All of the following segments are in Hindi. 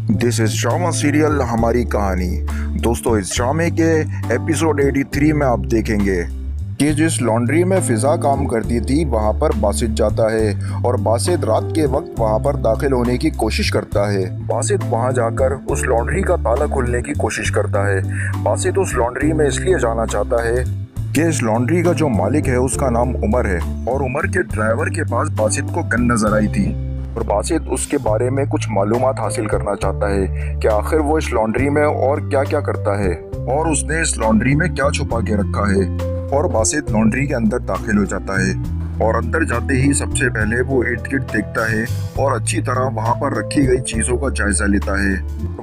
दिस इज ड्रामा सीरियल हमारी कहानी। दोस्तों, इस ड्रामे के एपिसोड 83 में आप देखेंगे कि जिस लॉन्ड्री में फिजा काम करती थी वहां पर बासित जाता है और बासित रात के वक्त वहां पर दाखिल होने की कोशिश करता है। बासित वहां जाकर उस लॉन्ड्री का ताला खोलने की कोशिश करता है। बासित उस लॉन्ड्री में इसलिए जाना चाहता है कि इस लॉन्ड्री का जो मालिक है उसका नाम उमर है और उमर के ड्राइवर के पास बासित को गन नजर आई थी और बासित उसके बारे में कुछ मालूमात हासिल करना चाहता है कि आखिर वो इस लॉन्ड्री में और क्या क्या करता है और उसने इस लॉन्ड्री में क्या छुपा के रखा है। और बासित लॉन्ड्री के अंदर दाखिल हो जाता है और अंदर जाते ही सबसे पहले वो इर्द गिर्द देखता है और अच्छी तरह वहाँ पर रखी गई चीज़ों का जायजा लेता है।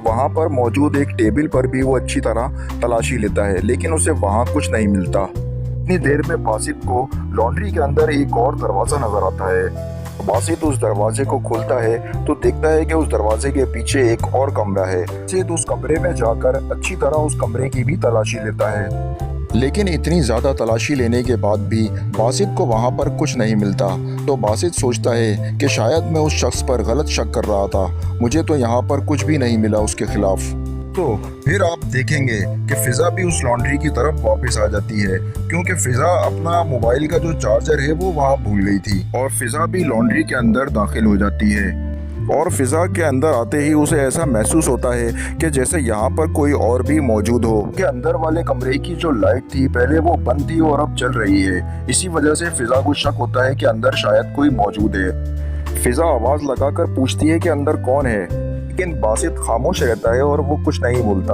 वहाँ पर मौजूद एक टेबल पर भी वो अच्छी तरह तलाशी लेता है, लेकिन उसे वहाँ कुछ नहीं मिलता। इतनी देर में बासित को लॉन्ड्री के अंदर एक और दरवाज़ा नजर आता है। बासित उस दरवाजे को खोलता है तो देखता है कि उस दरवाजे के पीछे एक और कमरा है। बासित उस कमरे में जाकर अच्छी तरह उस कमरे की भी तलाशी लेता है, लेकिन इतनी ज़्यादा तलाशी लेने के बाद भी बासित को वहाँ पर कुछ नहीं मिलता। तो बासित सोचता है कि शायद मैं उस शख्स पर गलत शक कर रहा था, मुझे तो यहाँ पर कुछ भी नहीं मिला उसके खिलाफ। तो फिर आप देखेंगे कि फिजा भी उस लॉन्ड्री की तरफ वापस आ जाती है क्योंकि फिजा अपना मोबाइल का जो चार्जर है वो वहाँ भूल गई थी और फिजा भी लॉन्ड्री के अंदर दाखिल हो जाती है। और फिजा के अंदर आते ही उसे ऐसा महसूस होता है कि जैसे यहाँ पर कोई और भी मौजूद हो। के अंदर वाले कमरे की जो लाइट थी पहले वो बंद थी और अब चल रही है। इसी वजह से फिजा को शक होता है कि अंदर शायद कोई मौजूद है। फिजा आवाज लगाकर पूछती है कि अंदर कौन है, लेकिन बासित खामोश रहता है और वो कुछ नहीं बोलता।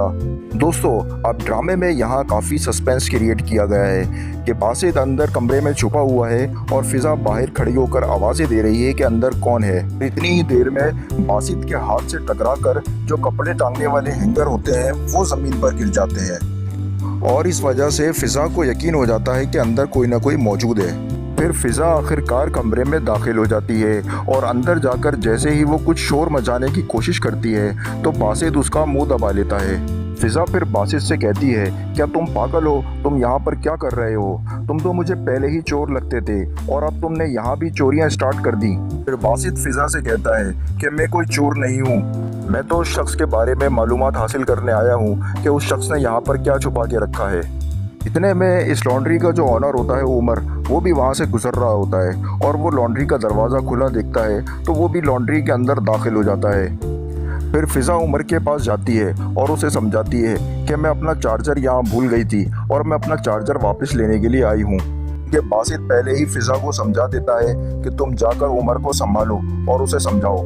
दोस्तों, अब ड्रामे में यहाँ काफ़ी सस्पेंस क्रिएट किया गया है कि बासित अंदर कमरे में छुपा हुआ है और फिजा बाहर खड़ी होकर आवाज़ें दे रही है कि अंदर कौन है। इतनी ही देर में बासित के हाथ से टकराकर जो कपड़े टांगने वाले हैंगर होते हैं वो ज़मीन पर गिर जाते हैं और इस वजह से फिजा को यकीन हो जाता है कि अंदर कोई ना कोई मौजूद है। फिर फिजा आखिरकार कमरे में दाखिल हो जाती है और अंदर जाकर जैसे ही वो कुछ शोर मचाने की कोशिश करती है तो बासित उसका मुंह दबा लेता है। फिजा फिर बासित से कहती है, क्या तुम पागल हो? तुम यहाँ पर क्या कर रहे हो? तुम तो मुझे पहले ही चोर लगते थे और अब तुमने यहाँ भी चोरियाँ स्टार्ट कर दी। फिर बासित फिजा से कहता है कि मैं कोई चोर नहीं हूँ, मैं तो उस शख्स के बारे में मालूमात हासिल करने आया हूँ कि उस शख्स ने यहाँ पर क्या छुपा के रखा है। इतने में इस लॉन्ड्री का जो ऑनर होता है उमर, वो भी वहाँ से गुजर रहा होता है और वो लॉन्ड्री का दरवाज़ा खुला देखता है तो वो भी लॉन्ड्री के अंदर दाखिल हो जाता है। फिर फिजा उमर के पास जाती है और उसे समझाती है कि मैं अपना चार्जर यहाँ भूल गई थी और मैं अपना चार्जर वापस लेने के लिए आई हूँ। कि बासित पहले ही फिजा को समझा देता है कि तुम जाकर उमर को संभालो और उसे समझाओ।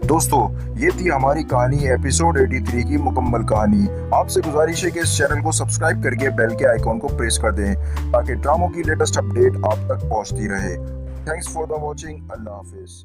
दोस्तों, ये थी हमारी कहानी एपिसोड 83 की मुकम्मल कहानी। आपसे गुजारिश है कि इस चैनल को सब्सक्राइब करके बेल के आइकॉन को प्रेस कर दें ताकि ड्रामों की लेटेस्ट अपडेट आप तक पहुंचती रहे। Thanks for the watching. Allah Hafiz.